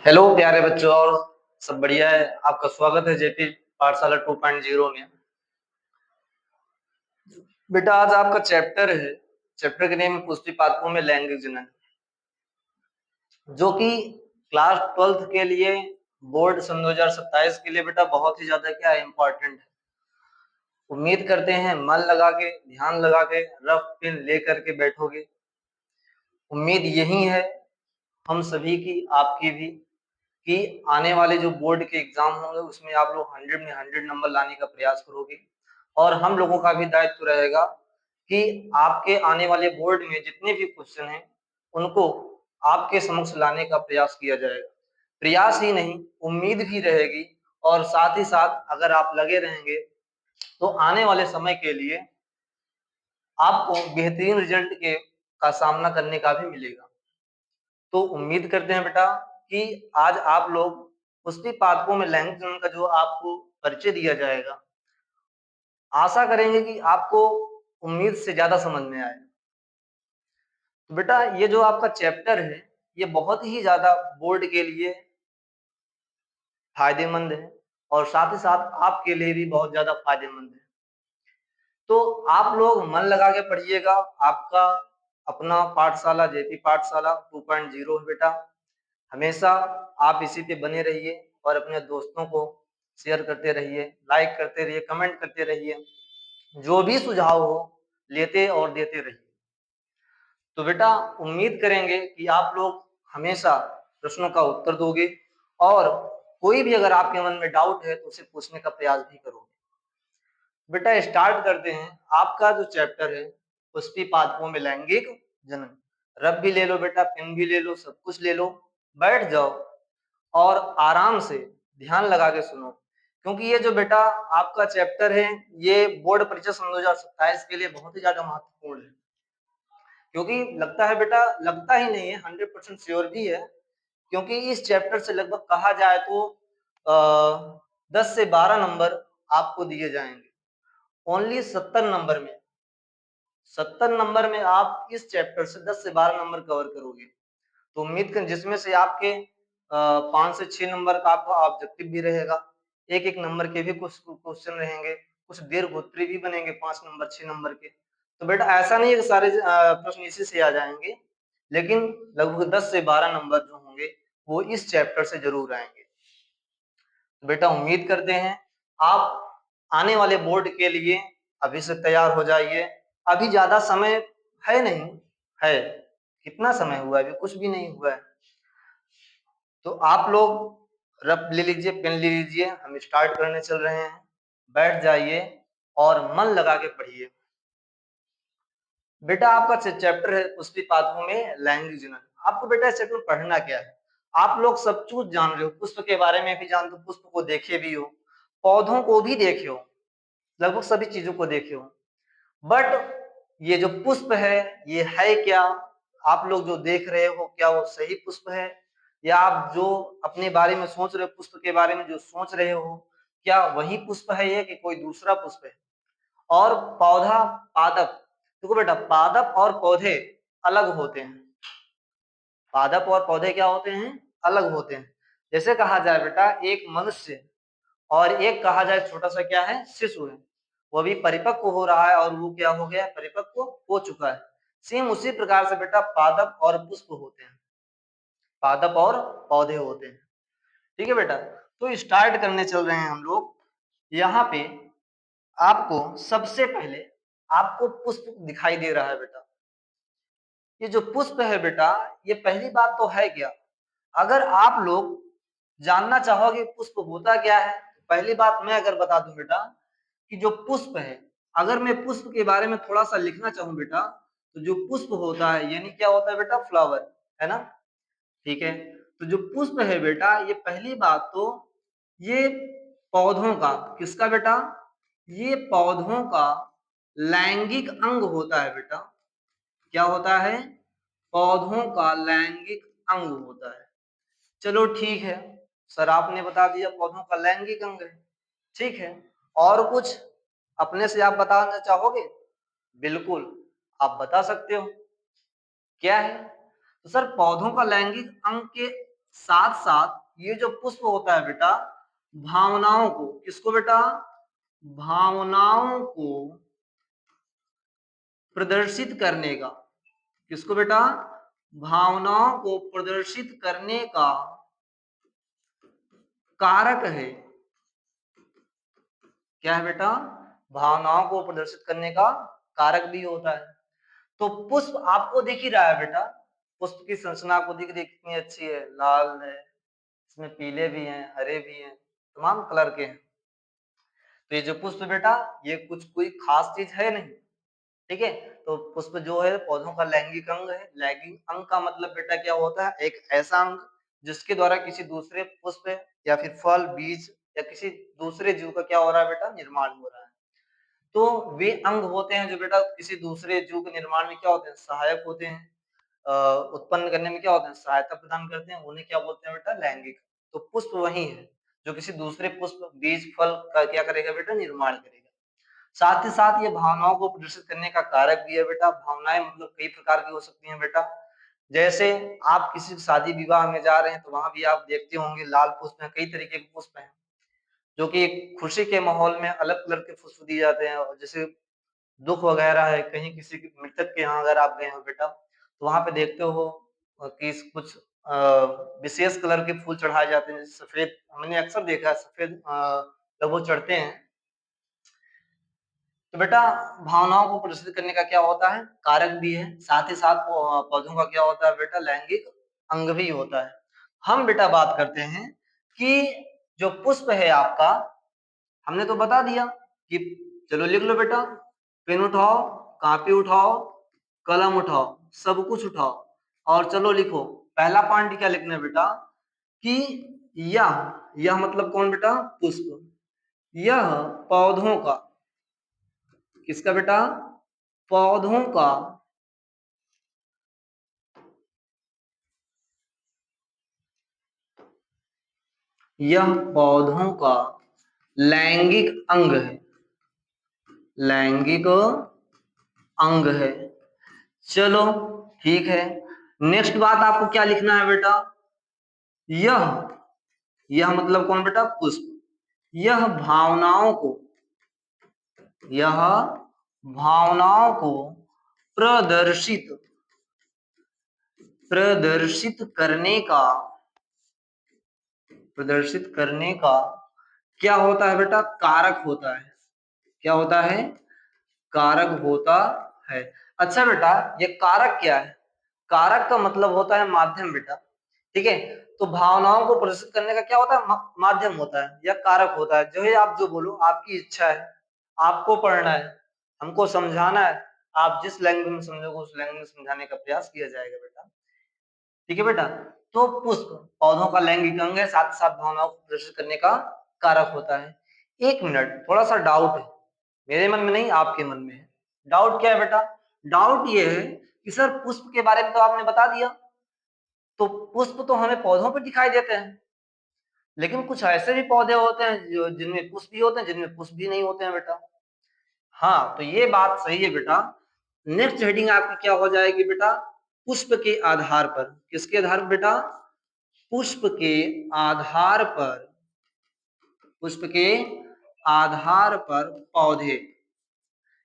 Hello प्यारे बच्चों, और सब बढ़िया है। आपका स्वागत है जेपी पाठशाला 2.0 में। बेटा आज आपका चैप्टर है, चैप्टर के नेम है पुष्टि पादपों में लैंगिक जनन, जो कि क्लास 12th के लिए बोर्ड सन 2027 के लिए बेटा बहुत ही ज्यादा क्या है, इम्पोर्टेंट है। उम्मीद करते हैं मन लगा के, ध्यान लगा के, रफ पेन ले करके बैठोगे। उम्मीद यही है हम सभी की, आपकी भी, कि आने वाले जो बोर्ड के एग्जाम होंगे उसमें आप लोग 100 में 100 नंबर लाने का प्रयास करोगे। और हम लोगों का भी दायित्व रहेगा कि आपके आने वाले बोर्ड में जितने भी क्वेश्चन हैं उनको आपके समक्ष लाने का प्रयास किया जाएगा। प्रयास ही नहीं, उम्मीद भी रहेगी। और साथ ही साथ अगर आप लगे रहेंगे तो आने वाले समय के लिए आपको बेहतरीन रिजल्ट के का सामना करने का भी मिलेगा। तो उम्मीद करते हैं बेटा कि आज आप लोग पुष्टि पादपों में लैंगिक जनन का जो आपको परिचय दिया जाएगा, आशा करेंगे कि आपको उम्मीद से ज्यादा समझ में आए। तो बेटा ये जो आपका चैप्टर है ये बहुत ही ज्यादा बोर्ड के लिए फायदेमंद है और साथ ही साथ आपके लिए भी बहुत ज्यादा फायदेमंद है। तो आप लोग मन लगा के पढ़िएगा। आपका अपना पाठशाला जेपी पाठशाला 2.0 है बेटा। हमेशा आप इसी पे बने रहिए और अपने दोस्तों को शेयर करते रहिए, लाइक करते रहिए, कमेंट करते रहिए। जो भी सुझाव हो लेते और देते रहिए। तो बेटा उम्मीद करेंगे कि आप लोग हमेशा प्रश्नों का उत्तर दोगे और कोई भी अगर आपके मन में डाउट है तो उसे पूछने का प्रयास भी करोगे। बेटा स्टार्ट करते हैं। आपका जो चैप्टर है पुष्टि पादपों में लैंगिक जनन। रब भी ले लो बेटा, पेन भी ले लो, सब कुछ ले लो, बैठ जाओ और आराम से ध्यान लगा के सुनो, क्योंकि ये जो बेटा आपका चैप्टर है ये बोर्ड परीक्षा सन 2027 के लिए बहुत ही ज्यादा महत्वपूर्ण है। क्योंकि लगता है बेटा, लगता ही नहीं है, 100% श्योर भी है, क्योंकि इस चैप्टर से लगभग कहा जाए तो 10 से 12 नंबर आपको दिए जाएंगे। ओनली 70 नंबर में, 70 नंबर में आप इस चैप्टर से 10 से 12 नंबर कवर करोगे। तो उम्मीद कर, जिसमें से आपके 5 से 6 नंबर का आपका ऑब्जेक्टिव भी रहेगा, एक एक नंबर के भी कुछ क्वेश्चन रहेंगे, कुछ दीर्घोत्तरी भी बनेंगे 5 नंबर 6 नंबर के। तो बेटा ऐसा नहीं है कि सारे प्रश्न इसी से आ जाएंगे, लेकिन लगभग 10 से 12 नंबर जो होंगे वो इस चैप्टर से जरूर आएंगे। तो बेटा उम्मीद करते हैं आप आने वाले बोर्ड के लिए अभी से तैयार हो जाइए। अभी ज्यादा समय है नहीं, है कितना समय हुआ है? अभी कुछ भी नहीं हुआ है। तो आप लोग रब ले लीजिए, पेन ले लीजिए, हम स्टार्ट करने चल रहे हैं। बैठ जाइए और मन लगा के पढ़िए। बेटा आपका चैप्टर है पुष्टि पादपों में लैंगिक जनन। आपको बेटा इस चैप्टर में पढ़ना क्या है? आप लोग सब कुछ जान रहे हो, पुष्प के बारे में भी जानते हो, पुष्प को देखे भी हो, पौधों को भी देखे हो, लगभग सभी चीजों को देखे हो। बट ये जो पुष्प है ये है क्या? आप लोग जो देख रहे हो क्या वो सही पुष्प है, या आप जो अपने बारे में सोच रहे हो, पुष्प के बारे में जो सोच रहे हो, क्या वही पुष्प है ये कि कोई दूसरा पुष्प है? और पौधा, पादप, देखो बेटा पादप और पौधे अलग होते हैं। पादप और पौधे क्या होते हैं? अलग होते हैं। जैसे कहा जाए बेटा एक मनुष्य और एक कहा जाए छोटा सा क्या है, शिशु है, वो भी परिपक्व हो रहा है और वो क्या हो गया, परिपक्व हो चुका है। सेम उसी प्रकार से बेटा पादप और पुष्प होते हैं, पादप और पौधे होते हैं। ठीक है बेटा, तो स्टार्ट करने चल रहे हैं हम लोग। यहाँ पे आपको सबसे पहले आपको पुष्प दिखाई दे रहा है बेटा। ये जो पुष्प है बेटा, ये पहली बात तो है क्या, अगर आप लोग जानना चाहोगे पुष्प होता क्या है, पहली बात मैं अगर बता दूं बेटा कि जो पुष्प है, अगर मैं पुष्प के बारे में थोड़ा सा लिखना चाहूं बेटा, तो जो पुष्प होता है यानी क्या होता है बेटा, फ्लावर, है ना? ठीक है, तो जो पुष्प है बेटा, ये पहली बात तो ये पौधों का, किसका बेटा, ये पौधों का लैंगिक अंग होता है बेटा। क्या होता है? पौधों का लैंगिक अंग होता है। चलो ठीक है सर, आपने बता दिया पौधों का लैंगिक अंग है, ठीक है। और कुछ अपने से आप बताना चाहोगे? बिल्कुल आप बता सकते हो, क्या है? तो सर पौधों का लैंगिक अंग के साथ साथ ये जो पुष्प होता है बेटा, भावनाओं को, किसको बेटा, भावनाओं को प्रदर्शित करने का, किसको बेटा, भावनाओं को प्रदर्शित करने का कारक है। क्या है बेटा, भावनाओं को प्रदर्शित करने का कारक भी होता है। तो पुष्प आपको दिख ही रहा है बेटा, पुष्प की संरचना आपको दिख रही है कितनी अच्छी है, लाल है, इसमें पीले भी हैं, हरे भी हैं, तमाम कलर के हैं। तो ये जो पुष्प बेटा, ये कुछ कोई खास चीज है नहीं, ठीक है। तो पुष्प जो है पौधों का लैंगिक अंग है। लैंगिक अंग का मतलब बेटा क्या होता है, एक ऐसा अंग जिसके द्वारा किसी दूसरे पुष्प या फिर फल, बीज या किसी दूसरे जीव का क्या हो रहा है बेटा, निर्माण हो रहा है। तो वे अंग होते हैं जो बेटा किसी दूसरे जीव के निर्माण में क्या होते हैं, सहायक होते हैं, उत्पन्न करने में क्या होते हैं, सहायता प्रदान करते हैं, उन्हें क्या बोलते हैं बेटा, लैंगिक। तो पुष्प वही है जो किसी दूसरे पुष्प, बीज, फल का क्या करेगा बेटा, निर्माण करेगा। साथ ही साथ ये भावनाओं को प्रदर्शित करने का कारक भी है बेटा। भावनाएं मतलब कई प्रकार की हो सकती हैं बेटा। जैसे आप किसी शादी विवाह में जा रहे हैं तो वहां भी आप देखते होंगे लाल पुष्प हैं, कई तरीके के पुष्प हैं जो कि खुशी के माहौल में अलग कलर के पुष्प दिए जाते हैं। और जैसे दुख वगैरह है, कहीं किसी की मृतक के यहाँ अगर आप गए हो बेटा, तो वहां पे देखते हो कि कुछ विशेष कलर के फूल चढ़ाए जाते हैं, जैसे सफेद, हमने अक्सर देखा है सफेद जब वो चढ़ते हैं। तो बेटा भावनाओं को प्रदर्शित करने का क्या होता है, कारक भी है। साथ ही साथ पौधों का क्या होता है बेटा, लैंगिक अंग भी होता है। हम बेटा बात करते हैं कि जो पुष्प है आपका, हमने तो बता दिया कि चलो लिख लो बेटा, पेन उठाओ, कॉपी उठाओ, कलम उठाओ, सब कुछ उठाओ और चलो लिखो। पहला पॉइंट क्या लिखना है बेटा कि यह मतलब कौन बेटा, पुष्प, यह पौधों का, किसका बेटा, पौधों का यह पौधों का लैंगिक अंग है, लैंगिक अंग है। चलो ठीक है, नेक्स्ट बात आपको क्या लिखना है बेटा, यह यह मतलब कौन बेटा, पुष्प, यह भावनाओं को, यह भावनाओं को प्रदर्शित प्रदर्शित करने का प्रदर्शित करने का क्या होता है बेटा, कारक होता है। क्या होता है, कारक होता है। अच्छा बेटा ये कारक क्या है, कारक का मतलब होता है माध्यम बेटा, ठीक है। तो भावनाओं को प्रदर्शित करने का क्या होता है, माध्यम होता है या कारक होता है। जो है आप जो बोलो, आपकी इच्छा है, आपको पढ़ना है, हमको समझाना है, आप जिस लैंग्वेज में समझोगे उस लैंग्वेज में समझाने का प्रयास किया जाएगा बेटा, ठीक है बेटा। तो पुष्प पौधों का लैंगिक अंग है, साथ साथ भावनाओं को प्रदर्शित करने का कारक होता है। एक मिनट, थोड़ा सा डाउट है, मेरे मन में नहीं आपके मन में है। डाउट क्या है बेटा, डाउट ये है कि सर पुष्प के बारे में तो आपने बता दिया, तो पुष्प तो हमें पौधों पे दिखाई देते हैं, लेकिन कुछ ऐसे भी पौधे होते हैं जो जिनमें पुष्प भी होते हैं, जिनमें पुष्प भी नहीं होते हैं बेटा। हाँ तो ये बात सही है बेटा। नेक्स्ट हेडिंग आपकी क्या हो जाएगी बेटा, पुष्प के आधार पर, किसके आधार पर बेटा, पुष्प के आधार पर, पुष्प के आधार पर पौधे,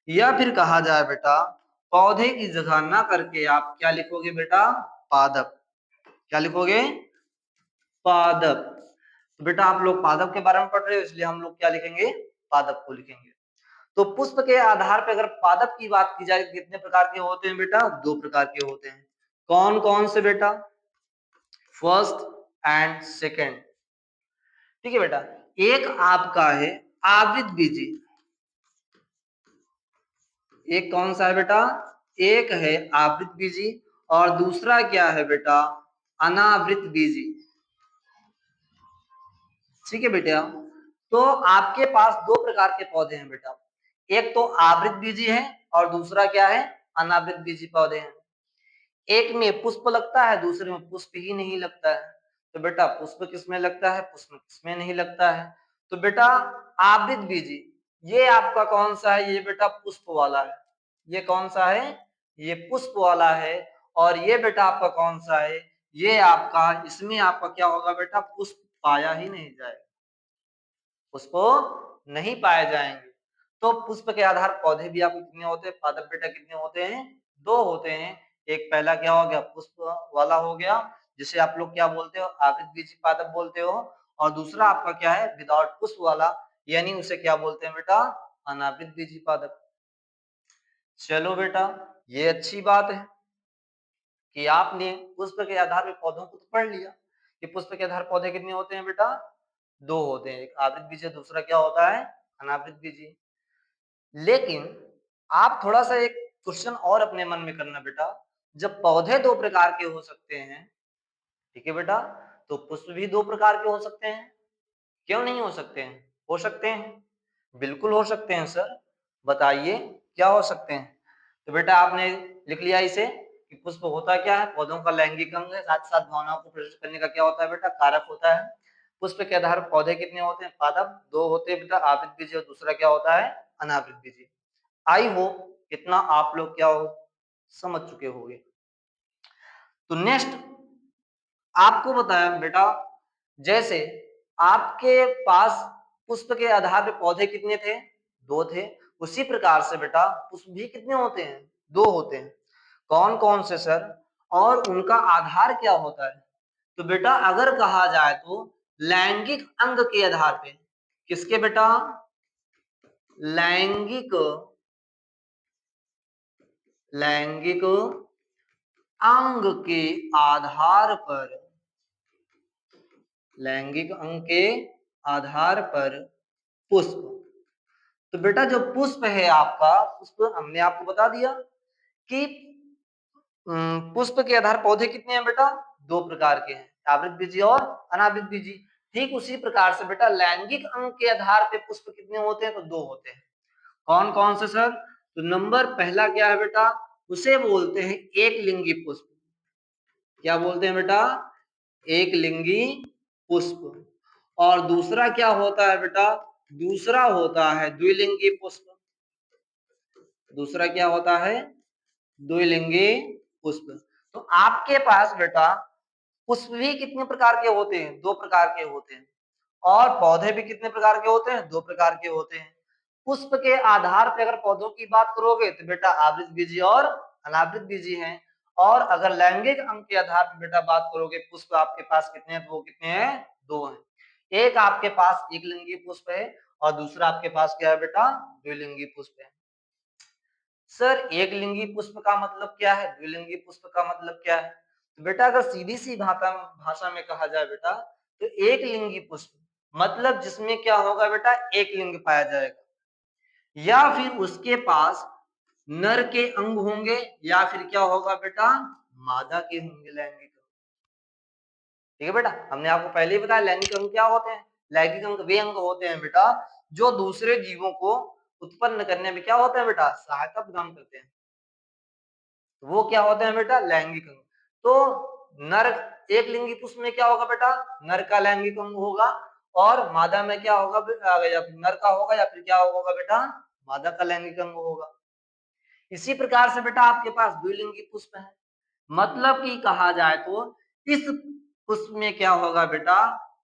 या फिर कहा जाए बेटा पौधे की जगह ना करके आप क्या लिखोगे बेटा, पादप। क्या लिखोगे, पादप। तो बेटा आप लोग पादप के बारे में पढ़ रहे हो, इसलिए हम लोग क्या लिखेंगे, पादप को लिखेंगे। तो पुष्प के आधार पर अगर पादप की बात की जाए कितने प्रकार के होते हैं बेटा, दो प्रकार के होते हैं। कौन कौन से बेटा, फर्स्ट एंड सेकेंड, ठीक है बेटा। एक आपका है आवृत बीजी, एक कौन सा है बेटा, एक है आवृत बीजी और दूसरा क्या है बेटा, अनावृत बीजी, ठीक है बेटा। तो आपके पास दो प्रकार के पौधे हैं बेटा, एक तो आवृत बीजी है और दूसरा क्या है, अनावृत बीजी पौधे हैं। एक में पुष्प लगता है, दूसरे में पुष्प ही नहीं लगता है। तो बेटा पुष्प किसमें लगता है, पुष्प किसमें नहीं लगता है। तो बेटा आवृत बीजी ये आपका कौन सा है, ये बेटा पुष्प वाला है। ये कौन सा है, ये पुष्प वाला है। और ये बेटा आपका कौन सा है, ये आपका, इसमें आपका क्या होगा बेटा, पुष्प पाया ही नहीं जाएगा, पुष्प नहीं पाए जाएंगे। तो पुष्प के आधार पौधे भी आपको कितने होते हैं, पादप बेटा कितने होते हैं, 2 होते हैं। एक पहला क्या हो गया, पुष्प वाला हो गया, जिसे आप लोग क्या बोलते हो, आवृत बीजी पादप बोलते हो। और दूसरा आपका क्या है, विदाउट पुष्प वाला, यानी उसे क्या बोलते हैं बेटा, अनावृत बीजी पादप। चलो बेटा, ये अच्छी बात है कि आपने पुष्प के आधार पे पौधों को तो पढ़ लिया कि पुष्प के आधार पौधे कितने होते हैं बेटा, 2 होते हैं, एक आवृत बीजी, दूसरा क्या होता है, अनावृत बीजी। लेकिन आप थोड़ा सा एक क्वेश्चन और अपने मन में करना बेटा, जब पौधे 2 प्रकार के हो सकते हैं, ठीक है बेटा, तो पुष्प भी 2 प्रकार के हो सकते हैं, क्यों नहीं हो सकते हैं, हो सकते हैं, बिल्कुल हो सकते हैं सर, बताइए क्या हो सकते हैं। तो बेटा आपने लिख लिया इसे कि पुष्प होता क्या है, पौधों का लैंगिक अंग है, साथ साथ भावनाओं को प्रदर्शित करने का क्या होता है बेटा, कारक होता है। पुष्प के आधार पर पौधे कितने होते हैं, पादप 2 होते हैं बेटा, आवृत बीजी और दूसरा क्या होता है, अनावृत बीजी। आई होप इतना आप लोग क्या हो समझ चुके होंगे। तो नेक्स्ट आपको बताया बेटा, जैसे आपके पास पुष्प के आधार पे पौधे कितने थे, 2 थे, उसी प्रकार से बेटा पुष्प भी कितने होते हैं, 2 होते हैं। कौन कौन से सर, और उनका आधार क्या होता है। तो बेटा अगर कहा जाए तो लैंगिक अंग के आधार पे, किसके बेटा, लैंगिक लैंगिक अंग के आधार पर, लैंगिक अंग के आधार पर पुष्प। तो बेटा जो पुष्प है आपका, पुष्प हमने आपको बता दिया कि पुष्प के आधार पौधे कितने हैं बेटा, 2 प्रकार के हैं, आवृत बीजी और अनावृत बीजी। ठीक उसी प्रकार से बेटा लैंगिक अंग के आधार पे पुष्प कितने होते हैं, तो 2 होते हैं। कौन कौन से सर, तो नंबर पहला क्या है बेटा, उसे बोलते हैं एक लिंगी पुष्प। क्या बोलते हैं बेटा, एक लिंगी पुष्प। और दूसरा क्या होता है बेटा, दूसरा होता है द्विलिंगी पुष्प। दूसरा क्या होता है, द्विलिंगी पुष्प। तो आपके पास बेटा पुष्प भी कितने प्रकार के होते हैं, 2 प्रकार के होते हैं, और पौधे भी कितने प्रकार के होते हैं, 2 प्रकार के होते हैं। पुष्प के आधार पे अगर पौधों की बात करोगे तो बेटा आवृत बीजी और अनावृत बीजी हैं, और अगर लैंगिक अंग के आधार पे बेटा बात करोगे, पुष्प आपके पास कितने हैं, तो वो कितने हैं, 2 हैं। एक आपके पास एक लिंगी पुष्प है और दूसरा आपके पास क्या है बेटा, द्विलिंगी पुष्प है। सर एक लिंगी पुष्प का मतलब क्या है, द्विलिंगी पुष्प का मतलब क्या है। तो बेटा अगर सीधी सी भाषा में कहा जाए बेटा, तो एक लिंगी पुष्प मतलब जिसमें क्या होगा बेटा, एक लिंग पाया जाएगा, या फिर उसके पास नर के अंग होंगे, या फिर क्या होगा बेटा, मादा के होंगे लैंगिक अंग। ठीक है बेटा, हमने आपको पहले ही बताया लैंगिक अंग क्या होते हैं। लैंगिक अंग वे अंग होते हैं बेटा जो दूसरे जीवों को उत्पन्न करने में क्या होता है बेटा, सहायता प्रदान करते हैं। वो क्या होते हैं बेटा, लैंगिक अंग। तो नर, एक लिंगी पुष्प में क्या होगा बेटा, नर का लैंगिक अंग होगा, और मादा में क्या होगा, या फिर नर का होगा, या फिर क्या होगा बेटा, मादा का लैंगिक अंग होगा। इसी प्रकार से बेटा आपके पास द्विलिंगी पुष्प है, मतलब कि कहा जाए तो इस पुष्प में क्या होगा बेटा,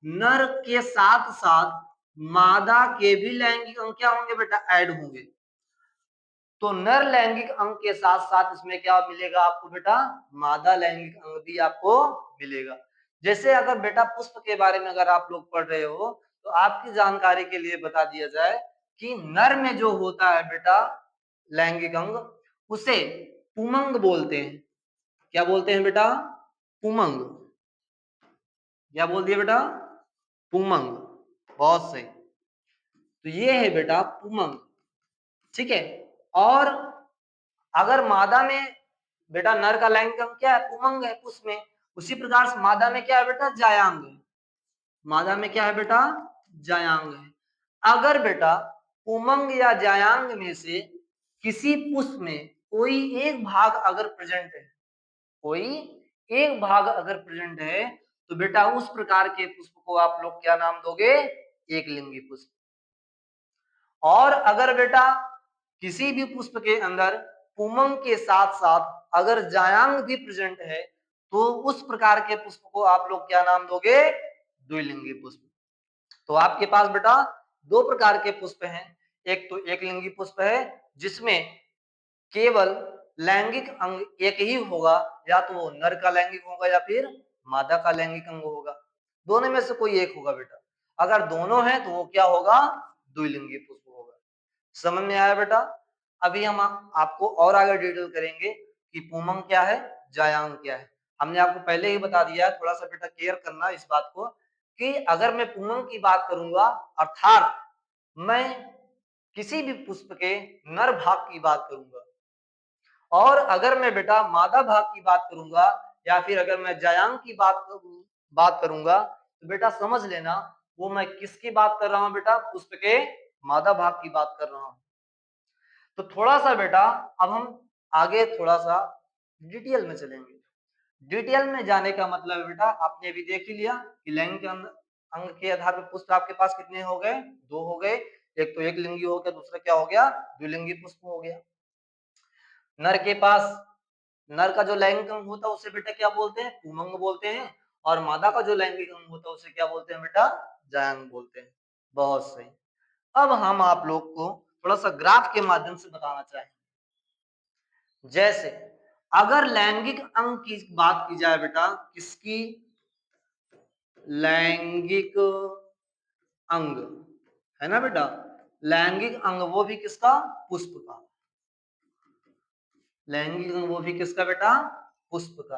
नर के साथ साथ मादा के भी लैंगिक अंग क्या होंगे बेटा, ऐड होंगे। तो नर लैंगिक अंग के साथ साथ इसमें क्या मिलेगा आपको बेटा, मादा लैंगिक अंग भी आपको मिलेगा। जैसे अगर बेटा पुष्प के बारे में अगर आप लोग पढ़ रहे हो, तो आपकी जानकारी के लिए बता दिया जाए कि नर में जो होता है बेटा लैंगिक अंग, उसे पुमंग बोलते हैं। क्या बोलते हैं बेटा, पुमंग। क्या बोल दिया बेटा, पुमंग, बहुत सही। तो ये है बेटा पुमंग, ठीक है। और अगर मादा में बेटा नर का लैंगिक अंग क्या है, पुमंग है पुष्प में, उसी प्रकार से मादा में क्या है बेटा, जायांग है। मादा में क्या है बेटा, जायांग है। अगर बेटा पुमंग या जायांग में से किसी पुष्प में कोई एक भाग अगर प्रेजेंट है, कोई एक भाग अगर प्रेजेंट है, तो बेटा उस प्रकार के पुष्प को आप लोग क्या नाम दोगे, एक लिंगी पुष्प। और अगर बेटा किसी भी पुष्प के अंदर पुमंग के साथ साथ अगर जायांग भी प्रेजेंट है तो उस प्रकार के पुष्प को आप लोग क्या नाम दोगे? द्विलिंगी पुष्प। तो आपके पास बेटा दो प्रकार के पुष्प हैं। एक तो एक लिंगी पुष्प है जिसमें केवल लैंगिक अंग एक ही होगा, या तो वो नर का लैंगिक होगा या फिर मादा का लैंगिक अंग होगा, दोनों में से कोई एक होगा बेटा। अगर दोनों है तो वो क्या होगा? द्विलिंगी पुष्प होगा। समझ में आया बेटा? अभी हम आपको और आगे डिटेल करेंगे कि पुमंग क्या है, जायांग क्या है। हमने आपको पहले ही बता दिया है, थोड़ा सा बेटा क्लियर करना इस बात को कि अगर मैं पुमंग की बात करूंगा अर्थात मैं किसी भी पुष्प के नर भाग की बात करूंगा, और अगर मैं बेटा मादा भाग की बात करूंगा या फिर अगर मैं जायांग की बात करूंगा तो बेटा समझ लेना वो मैं किसकी बात कर रहा हूं बेटा? पुष्प के मादा भाग की बात कर रहा हूं। तो थोड़ा सा बेटा अब हम आगे थोड़ा सा डिटेल में चलेंगे। डिटेल में जाने का मतलब है बेटा आपने अभी देख ही लिया कि लैंगिक अंग के आधार पर पुष्प आपके पास कितने हो गए? दो हो गए। एक तो एक लिंगी हो गया, दूसरा क्या हो गया? द्विलिंगी पुष्प हो गया। नर के पास नर का जो लैंगिक अंग होता है उसे बेटा क्या बोलते हैं? पुमंग बोलते हैं। और मादा का जो लैंगिक अंग होता है उसे क्या बोलते हैं बेटा? जायांग बोलते हैं। बहुत सही। अब हम आप लोग को थोड़ा सा ग्राफ के माध्यम से बताना चाहेंगे। जैसे अगर लैंगिक अंग की बात की जाए बेटा, किसकी? लैंगिक अंग है ना बेटा, लैंगिक अंग वो भी किसका? पुष्प का। लैंगिक अंग वो भी किसका बेटा? पुष्प का।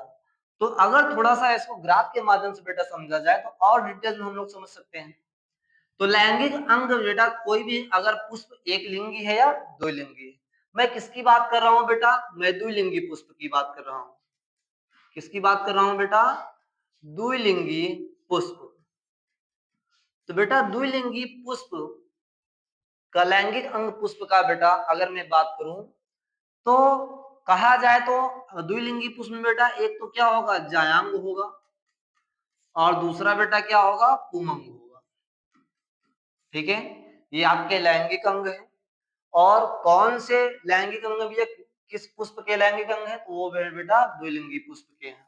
तो अगर थोड़ा सा इसको ग्राफ के माध्यम से बेटा समझा जाए तो और डिटेल में हम लोग समझ सकते हैं। तो लैंगिक अंग बेटा कोई भी अगर पुष्प एक लिंगी है या दो लिंगी है। मैं किसकी बात कर रहा हूं बेटा? मैं द्विलिंगी पुष्प की बात कर रहा हूं। किसकी बात कर रहा हूं बेटा? द्विलिंगी पुष्प। तो बेटा द्विलिंगी पुष्प का लैंगिक अंग पुष्प का बेटा अगर मैं बात करूं तो कहा जाए तो द्विलिंगी पुष्प में बेटा एक तो क्या होगा? जायांग होगा, और दूसरा बेटा क्या होगा? पुमंग होगा। ठीक है, ये आपके लैंगिक अंग है। और कौन से लैंगिक अंग भी किस पुष्प के लैंगिक अंग है? तो वो बेटा द्विलिंगी पुष्प के हैं।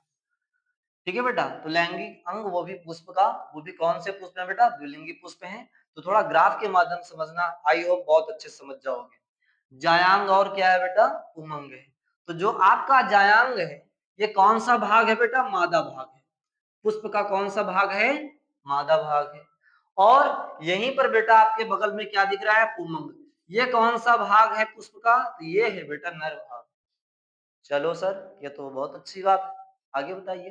ठीक है बेटा, तो लैंगिक अंग वो भी पुष्प का, वो भी कौन से पुष्प है बेटा? द्विलिंगी पुष्प है। तो थोड़ा ग्राफ के माध्यम से समझना, आई होप बहुत अच्छे समझ जाओगे। जायांग और क्या है बेटा? पुमंग है। तो जो आपका जायांग है ये कौन सा भाग है बेटा? मादा भाग है। पुष्प का कौन सा भाग है? मादा भाग है। और यहीं पर बेटा आपके बगल में क्या दिख रहा है? पुमंग। ये कौन सा भाग है पुष्प का? तो ये है बेटा नर भाग। चलो सर, ये तो बहुत अच्छी बात है। आगे बताइए।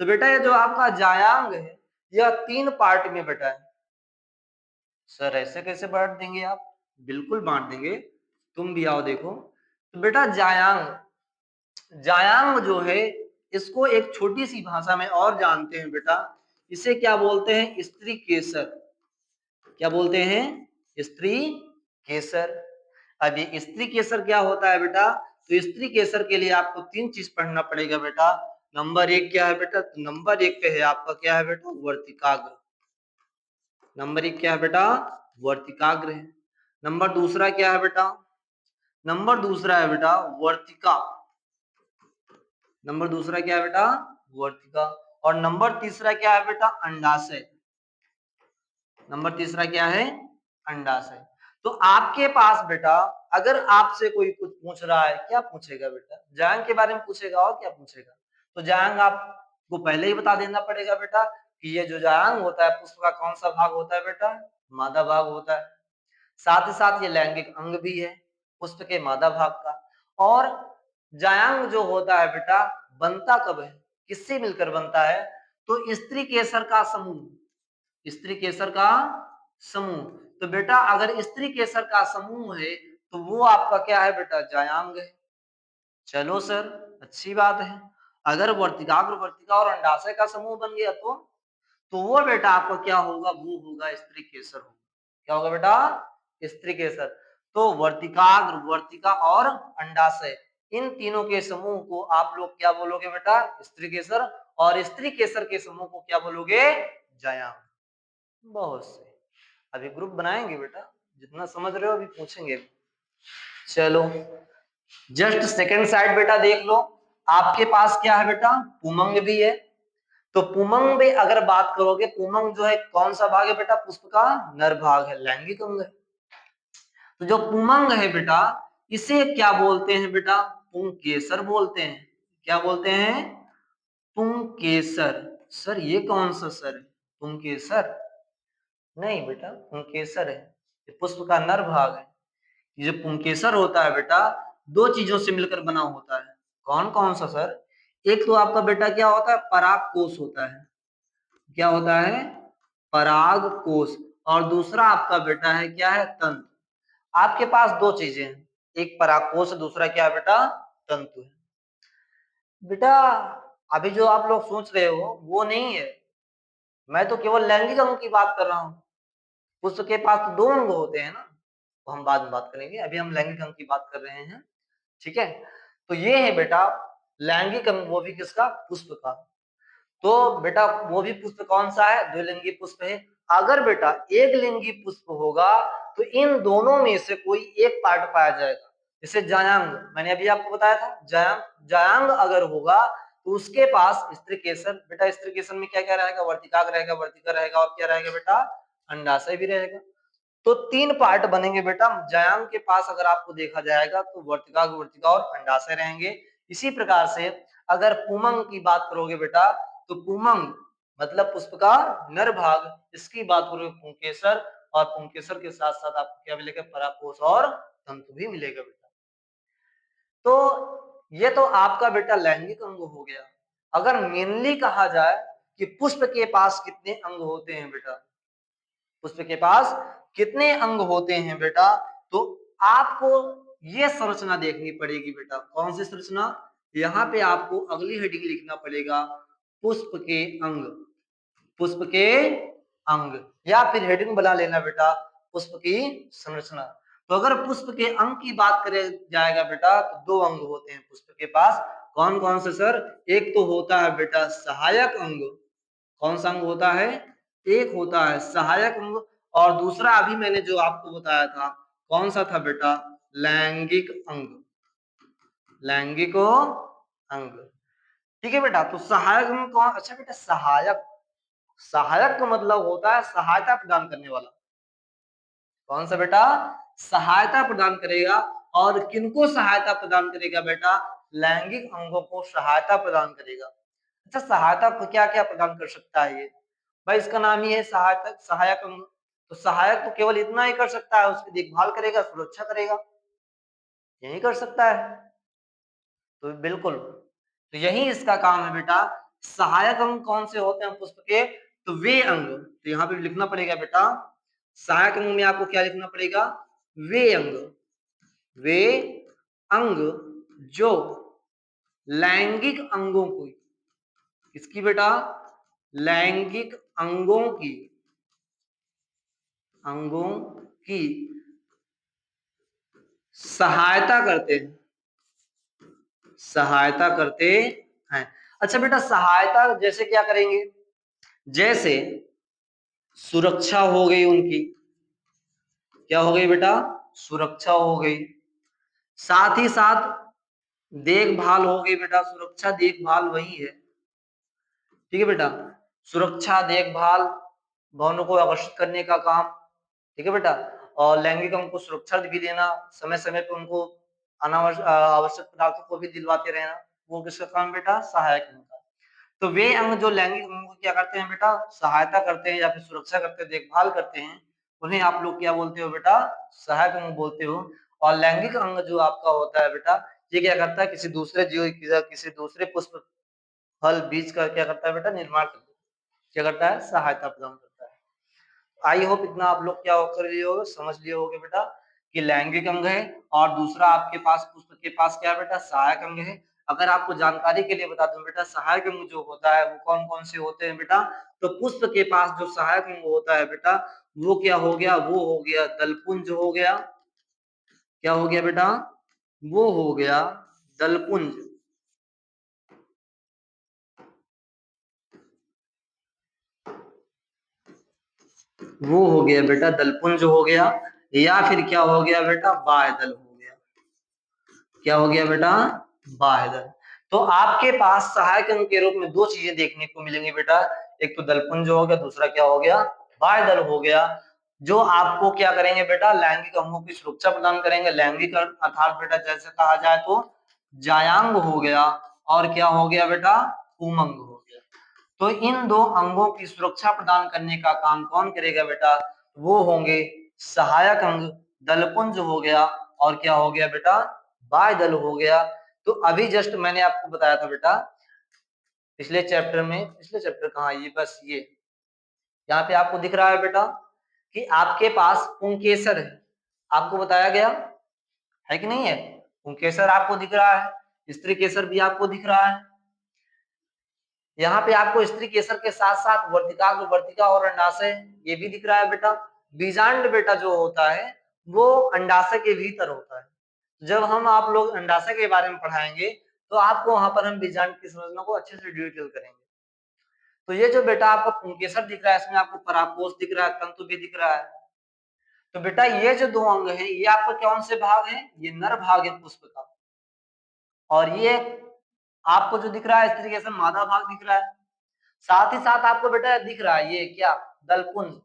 तो बेटा ये जो आपका जायांग है यह तीन पार्ट में बेटा है। सर ऐसे कैसे बांट देंगे आप? बिल्कुल बांट देंगे, तुम भी आओ देखो। तो बेटा जायांग जो है इसको एक छोटी सी भाषा में और जानते हैं बेटा, इसे क्या बोलते हैं? स्त्री केसर। क्या बोलते हैं? स्त्री केसर। अब ये स्त्री केसर क्या होता है बेटा? तो स्त्री केसर के लिए आपको तीन चीज पढ़ना पड़ेगा बेटा। नंबर एक क्या है बेटा? तो नंबर एक पे है आपका क्या है बेटा? वर्तिकाग्र। नंबर एक क्या है बेटा? वर्तिकाग्र है। नंबर दूसरा क्या है बेटा? नंबर दूसरा है बेटा वर्तिका। नंबर दूसरा क्या है बेटा? वर्तिका। और नंबर तीसरा क्या है बेटा? अंडाशय। नंबर तीसरा क्या है? अंडाशय। तो आपके पास बेटा अगर आपसे कोई कुछ पूछ रहा है, क्या पूछेगा बेटा? जायांग के बारे में पूछेगा, और क्या पूछेगा? तो जायांग आपको पहले ही बता देना पड़ेगा बेटा कि ये जो जायांग होता है पुष्प का कौन सा भाग होता है बेटा? मादा भाग होता है। साथ ही साथ ये लैंगिक अंग भी है पुष्प के मादा भाग का। और जायांग जो होता है बेटा बनता कब है? किससे मिलकर बनता है? तो स्त्री केसर का समूह। स्त्री केसर का समूह। तो बेटा अगर स्त्री केसर का समूह है तो वो आपका क्या है बेटा? जायांग है। चलो सर, अच्छी बात है। अगर वर्तिकाग्र, वर्तिका और अंडाशय का समूह बन गया तो वो बेटा आपका क्या होगा? वो होगा स्त्री केसर होगा। क्या होगा बेटा? स्त्री केसर। तो वर्तिकाग्र, वर्तिका और अंडाशय इन तीनों के समूह को आप लोग क्या बोलोगे बेटा? स्त्री केसर। और स्त्री केसर के समूह को क्या बोलोगे? जायांग। बहुत सही। अभी ग्रुप बनाएंगे बेटा, जितना समझ रहे हो अभी पूछेंगे। चलो जस्ट सेकंड साइड बेटा देख लो, आपके पास क्या है बेटा, पुमंग भी है। तो पुमंग में अगर बात करोगे, पुमंग जो है कौन सा भाग है बेटा, पुष्प का नर भाग है, लैंगिक अंग है। तो जो पुमंग है बेटा, इसे क्या बोलते हैं बेटा, पुंकेसर बोलते हैं। क्या बोलते हैं, पुंकेसर। सर ये कौन सा सर है, पुंकेसर? नहीं बेटा, पुंकेसर है, ये पुष्प का नर भाग है। ये जो पुंकेसर होता है बेटा, दो चीजों से मिलकर बना होता है। कौन कौन सा सर? एक तो आपका बेटा क्या होता है, पराग कोश होता है। क्या होता है, पराग कोश। और दूसरा आपका बेटा है क्या है, तंतु। आपके पास दो चीजें हैं, एक परागकोश, दूसरा क्या है बेटा, तंतु है। बेटा अभी जो आप लोग सोच रहे हो वो नहीं है, मैं तो केवल लैंगिक अंग की बात कर रहा हूँ। पुष्प के पास तो दो अंग होते हैं ना, तो हम बाद में बात करेंगे, अभी हम लैंगिक अंग की बात कर रहे हैं। ठीक है, तो ये है बेटा लैंगिक अंग, वो भी किसका, पुष्प का। तो बेटा वो भी पुष्प कौन सा है, द्विलिंगी पुष्प है। अगर बेटा एक लिंगी पुष्प होगा तो इन दोनों में से कोई एक पार्ट पाया जाएगा। जैसे जायांग, मैंने अभी आपको बताया था, जायांग, जायांग अगर होगा तो उसके पास स्त्रीकेसर। बेटा स्त्रीकेसर में क्या क्या रहेगा, वर्तिकाग्र रहेगा, वर्तिका रहेगा, और क्या रहेगा बेटा, अंडाशय भी रहेगा। तो तीन पार्ट बनेंगे बेटा, जायांग के पास अगर आपको देखा जाएगा तो वर्तिकाग्र, वर्तिका और अंडाशय रहेंगे। इसी प्रकार से अगर पुमंग की बात करोगे बेटा, तो पुमंग मतलब पुष्प का नर भाग, इसकी बात करोगे पुंकेसर, और पुंकेसर के साथ साथ आपको क्या मिलेगा, परागकोश और तंतु भी मिलेगा बेटा। तो ये तो आपका बेटा लैंगिक अंग हो गया। अगर मेनली कहा जाए कि पुष्प के पास कितने अंग होते हैं बेटा, पुष्प के पास कितने अंग होते हैं बेटा, तो आपको ये संरचना देखनी पड़ेगी बेटा। कौन सी संरचना, यहाँ पे आपको अगली हेडिंग लिखना पड़ेगा, पुष्प के अंग। पुष्प के अंग, या फिर हेडिंग बना लेना बेटा, पुष्प की संरचना। तो अगर पुष्प के अंग की बात करे जाएगा बेटा, तो दो अंग होते हैं पुष्प के पास। कौन कौन से सर, एक तो होता है बेटा सहायक अंग। कौन सा अंग होता है, एक होता है सहायक अंग, और दूसरा अभी मैंने जो आपको बताया था, कौन सा था बेटा, लैंगिक अंग। लैंगिक अंग, ठीक है बेटा। तो सहायक अंग कौन, अच्छा बेटा सहायक, सहायक का मतलब होता है सहायता प्रदान करने वाला। कौन सा बेटा, सहायता प्रदान करेगा। और किनको सहायता प्रदान करेगा बेटा, लैंगिक अंगों को सहायता प्रदान करेगा। अच्छा सहायता को क्या क्या प्रदान कर सकता है ये, भाई इसका नाम ही है सहायता, सहायक अंग। तो सहायक तो केवल इतना ही कर सकता है, उसकी देखभाल करेगा, सुरक्षा करेगा, यही कर सकता है। तो बिल्कुल, तो यही इसका काम है बेटा। सहायक अंग कौन से होते हैं पुष्प के, तो वे अंग, तो यहाँ पे लिखना पड़ेगा बेटा, सहायक अंग में आपको क्या लिखना पड़ेगा, वे अंग। वे अंग जो लैंगिक अंगों को, किसकी बेटा, लैंगिक अंगों की, अंगों की सहायता करते हैं, सहायता करते हैं। अच्छा बेटा सहायता जैसे क्या करेंगे, जैसे सुरक्षा हो गई उनकी, क्या हो गई बेटा, सुरक्षा हो गई। साथ ही साथ देखभाल हो गई बेटा, सुरक्षा देखभाल वही है, ठीक है बेटा। सुरक्षा देखभाल, भवनों को आकर्षित करने का काम, ठीक है बेटा। और लैंगिक अंग को सुरक्षा भी देना, समय समय पर उनको आवश्यक पदार्थों को भी दिलवाते रहना, वो किसका काम बेटा, सहायक अंग का। तो वे अंग जो लैंगिक अंगों को क्या करते हैं बेटा, सहायता करते हैं या फिर सुरक्षा करते हैं, देखभाल करते हैं, उन्हें आप लोग क्या बोलते हो बेटा, सहायक अंग बोलते हो। और लैंगिक अंग जो आपका होता है बेटा, ये क्या करता है, किसी दूसरे जीव, किसी दूसरे पुष्प, फल, बीज का क्या करता है बेटा, निर्माण करता है, क्या करता है, सहायता प्रदान करता है। आई होप इतना आप लोग क्या कर लिए होगे, समझ लिए होगे बेटा, कि लैंगिक अंग है, और दूसरा आपके पास पुष्प के पास क्या है बेटा, सहायक अंग है। अगर आपको जानकारी के लिए बता दूं बेटा, सहायक अंग जो होता है वो कौन कौन से होते हैं बेटा, तो पुष्प के पास जो सहायक अंग होता है बेटा, वो क्या हो गया, वो हो गया दलपुंज हो गया। क्या हो गया बेटा, वो हो गया दलपुंज। वो हो गया बेटा दलपुंज हो गया, या फिर क्या हो गया बेटा, बाह्य दल हो गया। क्या हो गया बेटा, बाह्य दल। तो आपके पास सहायक अंग के रूप में दो चीजें देखने को मिलेंगी बेटा, एक तो दलपुंज हो गया, दूसरा क्या हो गया, बाह्य दल हो गया, जो आपको क्या करेंगे बेटा, लैंगिक अंगों की सुरक्षा प्रदान करेंगे। लैंगिक अर्थात बेटा जैसे कहा जाए तो जायांग हो गया, और क्या हो गया बेटा, उमंग हो गया। तो इन दो अंगों की सुरक्षा प्रदान करने का काम कौन करेगा बेटा, वो होंगे सहायक अंग, दलपुंज हो गया, और क्या हो गया बेटा, बाह्य दल हो गया। तो अभी जस्ट मैंने आपको बताया था बेटा पिछले चैप्टर में, पिछले चैप्टर कहाँ, ये बस ये यहाँ पे आपको दिख रहा है बेटा कि आपके पास पुंकेसर है, आपको बताया गया है कि नहीं है, पुंकेसर आपको दिख रहा है, स्त्री केसर भी आपको दिख रहा है। यहाँ पे आपको स्त्री केसर के साथ साथ वर्तिकाग्र, वर्तिका और अंडाशय ये भी दिख रहा है बेटा। बीजांड बेटा जो होता है वो अंडाशय के भीतर होता है। जब हम आप लोग अंडाशय के बारे में पढ़ाएंगे तो आपको वहां पर हम बीजांड की संरचना को अच्छे से डिटेल करेंगे। तो ये जो बेटा आपका पुंकेसर दिख रहा है, इसमें आपको पराकोष दिख रहा है, तंतु भी दिख रहा है। तो बेटा ये जो दो अंग है ये आपका कौन से भाग है, ये नर भाग है पुष्प का, और ये आपको जो दिख रहा है स्त्री केसर मादा भाग दिख रहा है। साथ ही साथ आपको बेटा दिख रहा है ये क्या, दलपुंज,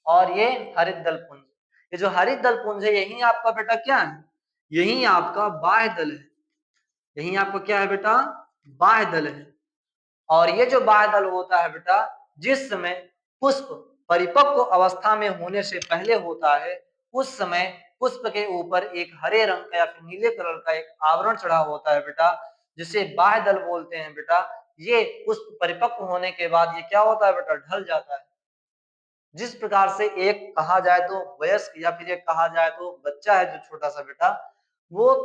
और ये हरित दलपुंज। ये जो हरित दलपुंज है यही आपका बेटा क्या है, यही आपका बाह्य दल है, यही आपका क्या है बेटा, बाह्य दल है। और ये जो बाह्य दल होता है बेटा, जिस समय पुष्प परिपक्व अवस्था में होने से पहले होता है, उस समय पुष्प के ऊपर एक हरे रंग का या फिर नीले कलर का एक आवरण चढ़ा होता है बेटा, जिसे बाह्य दल बोलते हैं बेटा। ये पुष्प परिपक्व होने के बाद ये क्या होता है बेटा, ढल जाता है। जिस प्रकार से एक कहा जाए तो वयस्क या फिर एक कहा जाए तो बच्चा है जो छोटा सा बेटा, वो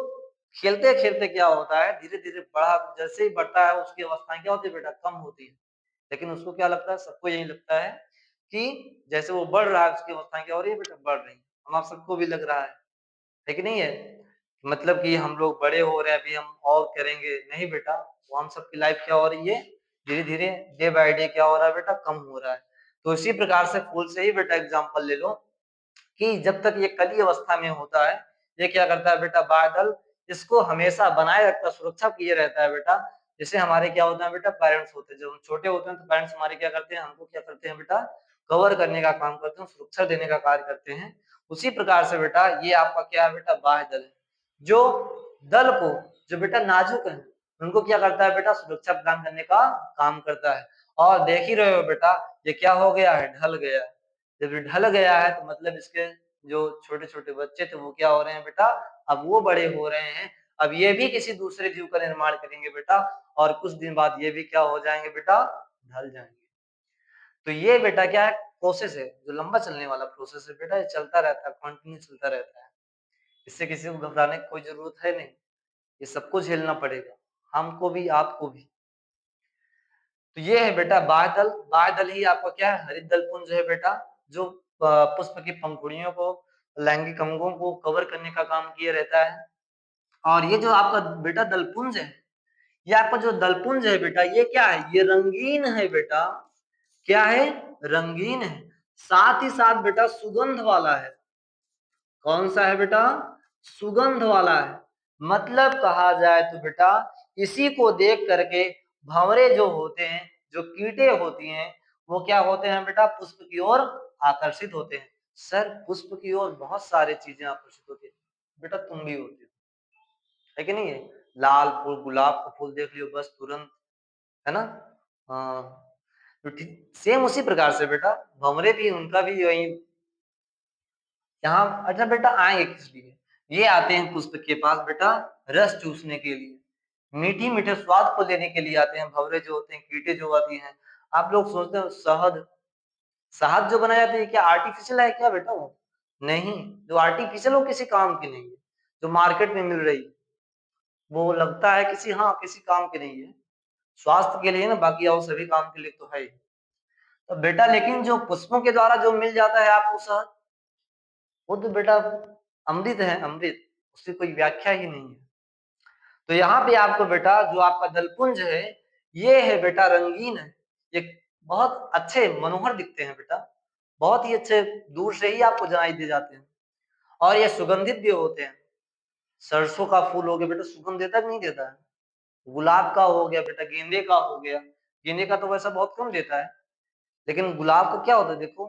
खेलते खेलते क्या होता है, धीरे धीरे बड़ा जैसे ही बढ़ता है उसकी अवस्थाएं क्या होती है बेटा, कम होती है। लेकिन उसको क्या लगता है, सबको यही लगता है कि जैसे वो बढ़ रहा है उसकी अवस्थाएं क्या हो रही है बेटा, बढ़ रही है। हम आप सबको भी लग रहा है कि नहीं है, मतलब कि हम लोग बड़े हो रहे हैं, अभी हम और करेंगे नहीं बेटा, वो हम सबकी लाइफ क्या हो रही है, धीरे धीरे डे बाय डे क्या हो रहा है बेटा, कम हो रहा है। तो इसी प्रकार से फूल से ही बेटा एग्जांपल ले लो कि जब तक ये कली अवस्था में होता है, ये क्या करता है बेटा, बादल इसको हमेशा बनाए रखता, सुरक्षा किए रहता है बेटा। जैसे हमारे क्या होता है बेटा, पेरेंट्स होते हैं, जब हम छोटे होते हैं तो पेरेंट्स हमारे क्या करते हैं, हमको क्या करते हैं बेटा, कवर करने का काम करते हैं, सुरक्षा देने का कार्य करते हैं। उसी प्रकार से बेटा ये आपका क्या है बेटा, बाह्य दल है, जो दल को, जो बेटा नाजुक है उनको क्या करता है बेटा, सुरक्षा प्रदान करने का काम करता है। और देख ही रहे हो बेटा ये क्या हो गया है, ढल गया है। जब ये ढल गया है तो मतलब इसके जो छोटे छोटे बच्चे थे वो क्या हो रहे हैं बेटा, अब वो बड़े हो रहे हैं, अब ये भी किसी दूसरे जीव का निर्माण करेंगे बेटा, और कुछ दिन बाद ये भी क्या हो जाएंगे बेटा, ढल जाएंगे। तो ये बेटा क्या है, प्रोसेस है, जो लंबा चलने वाला प्रोसेस है बेटा, ये चलता रहता है, कंटिन्यू चलता रहता है। इससे किसी को घबराने की कोई जरूरत है नहीं, ये सबको झेलना पड़ेगा, हमको भी आपको भी। तो ये है बेटा बाह्यदल। बाह्यदल ही आपका क्या है, हरित दल पुंज है बेटा, जो पुष्प की पंखुड़ियों को, लैंगिक अंगों को कवर करने का काम किया रहता है। और ये जो आपका बेटा दलपुंज है, ये आपका जो दलपुंज है बेटा, ये क्या है, ये रंगीन है बेटा, क्या है, रंगीन है, साथ ही साथ बेटा सुगंध वाला है। कौन सा है बेटा, सुगंध वाला है। मतलब कहा जाए तो बेटा इसी को देख करके भंवरे जो होते हैं, जो कीटे होती हैं, वो क्या होते हैं बेटा, पुष्प की ओर आकर्षित होते हैं। सर पुष्प की ओर बहुत सारी चीजें आकर्षित होती है बेटा, तुम भी होती हो, है कि नहीं है, लाल फूल, गुलाब का फूल देख लियो बस तुरंत, है ना। हाँ, तो ठीक सेम उसी प्रकार से बेटा भंवरे भी, उनका भी वही यहाँ। अच्छा बेटा आएंगे किस लिए, ये आते हैं पुष्प के पास बेटा रस चूसने के लिए, मीठी मीठे स्वाद को लेने के लिए आते हैं। भंवरे जो होते हैं, कीटे जो आती हैं, आप लोग सोचते हो शहद, शहद जो बनाया जाता है क्या आर्टिफिशियल है क्या बेटा, वो नहीं, जो आर्टिफिशियल वो किसी काम की नहीं है, जो मार्केट में मिल रही है वो लगता है किसी, हाँ किसी काम की नहीं है, स्वास्थ्य के लिए ना, बाकी और सभी काम के लिए तो है ही। तो बेटा लेकिन जो पुष्पों के द्वारा जो मिल जाता है आपको शहद, वो तो बेटा अमृत है, अमृत, उसकी कोई व्याख्या ही नहीं है। तो यहाँ पे आपको बेटा जो आपका दलपुंज है, ये है बेटा रंगीन है, ये बहुत अच्छे मनोहर दिखते हैं बेटा, बहुत ही अच्छे, दूर से ही आपको जनाई दे जाते हैं, और ये सुगंधित भी होते हैं। सरसों का फूल हो गया बेटा, सुगंध देता कि नहीं देता है? गुलाब का हो गया बेटा, गेंदे का हो गया, गेंदे का तो वैसा बहुत कम देता है, लेकिन गुलाब का क्या होता है देखो,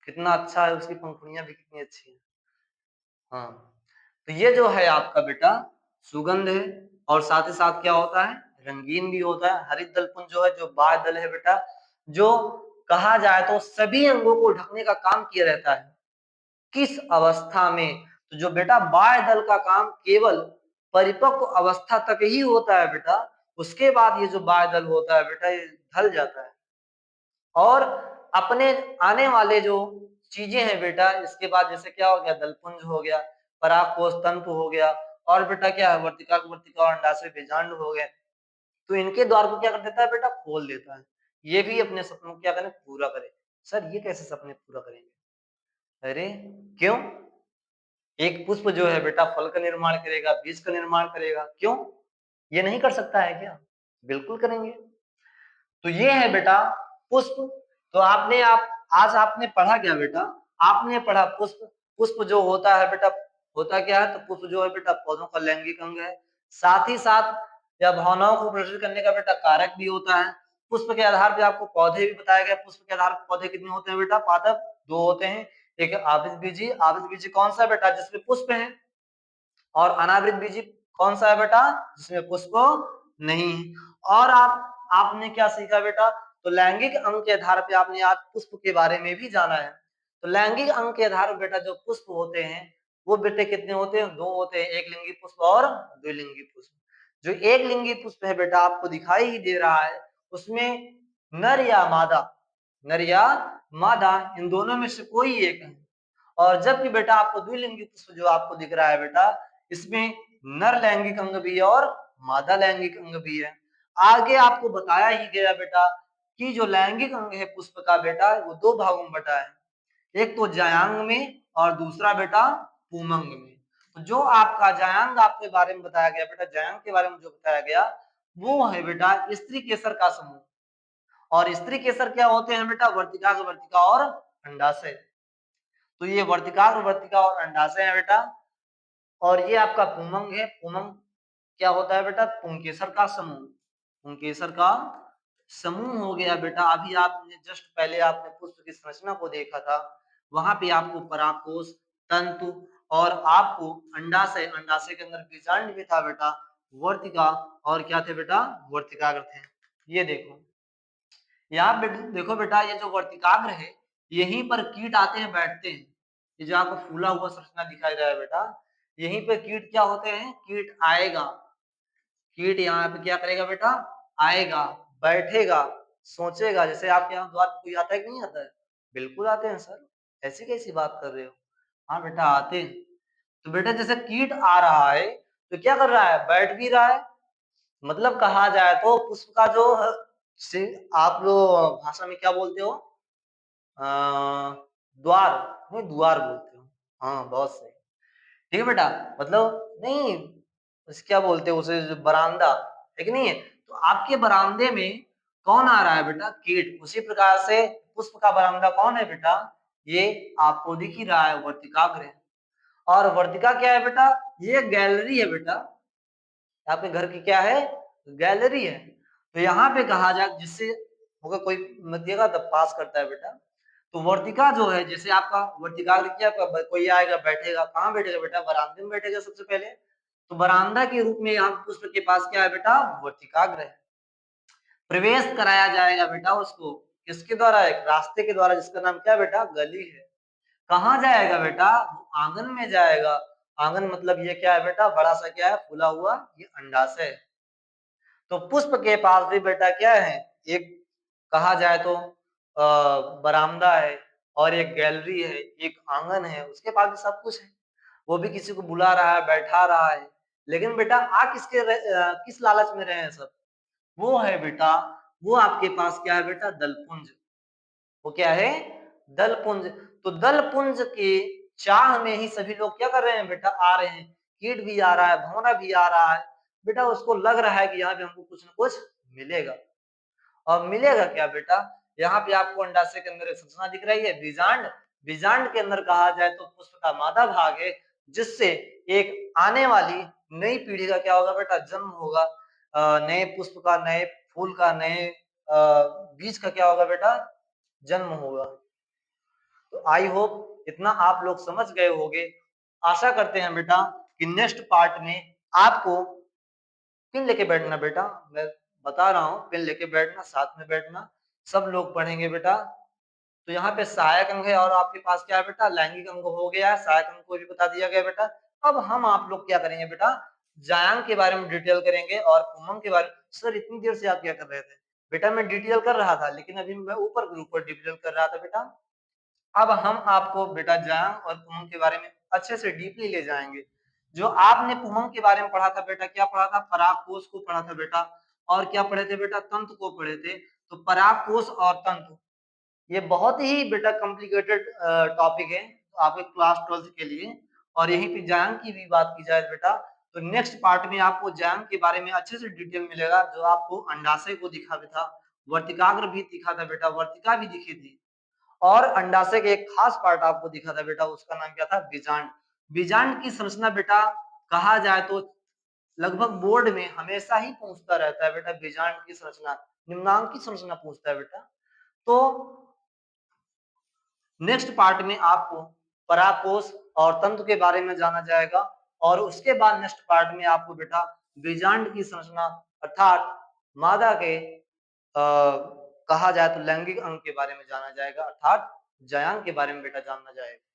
कितना अच्छा है, उसकी पंखुड़ियां भी कितनी अच्छी है। हाँ, तो ये जो है आपका बेटा सुगंध है, और साथ ही साथ क्या होता है, रंगीन भी होता है। हरित दल पुंज जो है, जो बाह्य दल है बेटा, जो कहा जाए तो सभी अंगों को ढकने का काम किया रहता है। किस अवस्था में? तो जो बेटा बाह्य दल का काम केवल परिपक्व अवस्था तक ही होता है बेटा, उसके बाद ये जो बाह्य दल होता है बेटा, ये ढल जाता है और अपने आने वाले जो चीजें हैं बेटा, इसके बाद जैसे क्या हो गया, दलपुंज हो गया, परागकोश तंतु हो गया, और बेटा क्या है, वर्तिका वर्तिका और अंडाशय बीजांड हो गए। तो इनके द्वार को क्या कर देता है बेटा, खोल देता है। ये भी अपने सपनों को क्या करें, पूरा करें। सर ये कैसे सपने पूरा करेंगे? अरे क्यों? एक पुष्प जो है बेटा फल का निर्माण करेगा, बीज का निर्माण करेगा, क्यों? ये नहीं कर सकता है क्या? बिल्कुल करेंगे। तो ये है बेटा पुष्प। तो आपने आप आज आपने पढ़ा क्या बेटा? आपने पढ़ा पुष्प। पुष्प जो होता है बेटा, होता क्या है, तो पुष्प जो है बेटा पौधों का लैंगिक अंग है, साथ ही साथ या भावनाओं को प्रदर्शित करने का बेटा कारक भी होता है। पुष्प के आधार पे आपको पौधे भी बताया गया। पुष्प के आधार पर पौधे कितने होते हैं बेटा? पादप दो होते हैं। एक आवृत बीजी, आवृत बीजी कौन सा बेटा? जिसमें पुष्प है। और अनावृत बीजी कौन सा है बेटा? जिसमें पुष्प नहीं है। और आपने क्या सीखा बेटा? तो लैंगिक अंग के आधार पे आपने आज पुष्प के बारे में भी जाना है। तो लैंगिक अंग के आधार पर बेटा जो पुष्प होते हैं वो बेटे कितने होते हैं? दो होते हैं, एक लिंगी पुष्प और द्विलिंगी पुष्प। जो एक लिंगी पुष्प है बेटा आपको दिखाई ही दे रहा है, उसमें नर या मादा, नर या मादा इन दोनों में से कोई एक है। और जबकि बेटा आपको द्विलिंगी पुष्प जो आपको दिख रहा है बेटा, इसमें नर लैंगिक अंग भी है और मादा लैंगिक अंग भी है। आगे आपको बताया ही गया बेटा कि जो लैंगिक अंग है पुष्प का बेटा, वो दो भागों में बटा है, एक तो जायांग में और दूसरा बेटा पुमंग में। तो जो आपका जायांग आपके बारे में बताया गया बेटा, जायांग के बारे में जो बताया गया वो है बेटा स्त्री केसर का समूह। और स्त्री केसर क्या होते हैं बेटा? वर्तिकाग्र वर्तिका और अंडाशय। तो ये वर्तिकाग्र वर्तिका और अंडाशय है बेटा। और ये आपका पुंमंग है। पुंमंग क्या होता है बेटा? पुंकेसर का समूह। पुंकेसर का समूह हो गया बेटा। अभी आपने जस्ट पहले आपने पुष्प की संरचना को देखा था, वहां पे आपको परागकोश, तंतु और आपको अंडाशय, अंडाशय के अंदर बीजांड भी था बेटा, वर्तिका और क्या थे बेटा? वर्तिकाग्र थे। ये देखो यहाँ देखो बेटा, ये जो वर्तिकाग्र है यहीं पर कीट आते हैं, बैठते हैं। ये जो आपको फूला हुआ संरचना दिखाई दे रहा है बेटा, यहीं पे कीट क्या होते हैं? कीट आएगा, कीट यहाँ पे क्या करेगा बेटा? आएगा, बैठेगा, सोचेगा। जैसे आपके यहाँ द्वार पे कोई आता है कि नहीं आता है? बिल्कुल आते हैं सर, ऐसी कैसी बात कर रहे हो? हाँ बेटा आते हैं। तो बेटा जैसे कीट आ रहा है तो क्या कर रहा है? बैठ भी रहा है। मतलब कहा जाए तो पुष्प का जो से आप लोग भाषा में क्या बोलते हो? अ, द्वार नहीं, द्वार बोलते हो। हाँ बहुत सही, ठीक है बेटा। मतलब नहीं, उसे क्या बोलते हो? उसे जो बरामदा है कि नहीं है, तो आपके बरामदे में कौन आ रहा है बेटा? कीट। उसी प्रकार से पुष्प का बरामदा कौन है बेटा? ये आपको दिख ही रहा है, वर्तिकाग्र है। और वर्तिका क्या है बेटा? ये गैलरी है बेटा। आपके घर की क्या है? गैलरी है। तो यहाँ पे कहा जाए जिससे होगा कोई मध्यगा तब पास करता है बेटा। तो वर्तिका जो है, जैसे आपका वर्तिकाग्र क्या, कोई आएगा बैठेगा, कहाँ बैठेगा बेटा? बरामदे में बैठेगा सबसे पहले। तो बरामदा के रूप में यहाँ पुष्प के पास क्या है बेटा? वर्तिकाग्र है। प्रवेश कराया जाएगा बेटा उसको, किसके द्वारा? एक रास्ते के द्वारा, जिसका नाम क्या बेटा? गली है। कहाँ जाएगा बेटा? आंगन में जाएगा। आंगन मतलब ये क्या है बेटा? बड़ा सा क्या है? फूला हुआ ये अंडाशय है। तो पुष्प के पास भी बेटा क्या है? एक कहा जाए तो बरामदा है, और एक गैलरी है, एक आंगन है, उसके पास भी सब कुछ है। वो भी किसी को बुला रहा है, बैठा रहा है। लेकिन बेटा किस लालच में रहे हैं सब? वो है बेटा, वो आपके पास क्या है बेटा? दलपुंज। वो क्या है? दलपुंज। तो दलपुंज के चाह में ही सभी लोग क्या कर रहे हैं बेटा? आ रहे हैं। कीट भी आ रहा है, भंवरा भी आ रहा है बेटा। उसको लग रहा है कि यहाँ पे हमको कुछ न कुछ मिलेगा। और मिलेगा क्या बेटा? यहाँ पे आपको अंडाशय के अंदर एक संरचना दिख रही है, बीजांड। बीजांड के अंदर कहा जाए तो पुष्प का मादा भाग है, जिससे एक आने वाली नई पीढ़ी का क्या होगा बेटा, जन्म होगा। नए पुष्प का, नए फूल का, नए बीज का क्या होगा बेटा, जन्म होगा। तो आई होप इतना आप लोग समझ गए होंगे। आशा करते हैं बेटा कि नेक्स्ट पार्ट में आपको पेन लेके बैठना बेटा, मैं बता रहा हूँ, पेन लेके बैठना, साथ में बैठना, सब लोग पढ़ेंगे बेटा। तो यहाँ पे सहायक अंग है और आपके पास क्या है बेटा, लैंगिक अंग हो गया है, सहायक अंग को भी बता दिया गया बेटा। अब हम आप लोग क्या करेंगे बेटा, जायांग के बारे में डिटेल करेंगे और पुमंग के बारे में। सर इतनी देर से आप क्या कर रहे थे? बेटा मैं डिटेल कर रहा था, लेकिन अभी मैं ऊपर के ऊपर डिटेल कर रहा था बेटा। अब हम आपको बेटा जायांग और पुमंग के बारे में अच्छे से डीपली ले जाएंगे। जो आपने पुमंग के बारे में पढ़ा था बेटा, क्या पढ़ा था, परागकोश को पढ़ा था बेटा, और क्या पढ़े थे बेटा, तंत्र को पढ़े थे। तो परागकोश और तंत्र ये बहुत ही बेटा कॉम्प्लिकेटेड टॉपिक है आपके क्लास 12th के लिए। और यहीं पे जायांग की भी बात की जाए बेटा, तो नेक्स्ट पार्ट में आपको जायांग के बारे में अच्छे से डिटेल मिलेगा। जो आपको अंडाशय को दिखा भी था, वर्तिकाग्र भी दिखा था बेटा, वर्तिका भी दिखी थी, और अंडाशय के एक खास पार्ट आपको दिखा था बेटा, उसका नाम क्या था, बीजांड। बीजांड की संरचना बेटा कहा जाए तो लगभग बोर्ड में हमेशा ही पूछता रहता है बेटा, बीजांड की संरचना, निम्नांक की संरचना पूछता है बेटा। तो नेक्स्ट पार्ट में आपको परागकोश और तंत्र के बारे में जाना जाएगा, और उसके बाद नेक्स्ट पार्ट में आपको बेटा बीजांड की संरचना अर्थात मादा के कहा जाए तो लैंगिक अंग के बारे में जाना जाएगा, अर्थात जायांग के बारे में बेटा जानना जाएगा।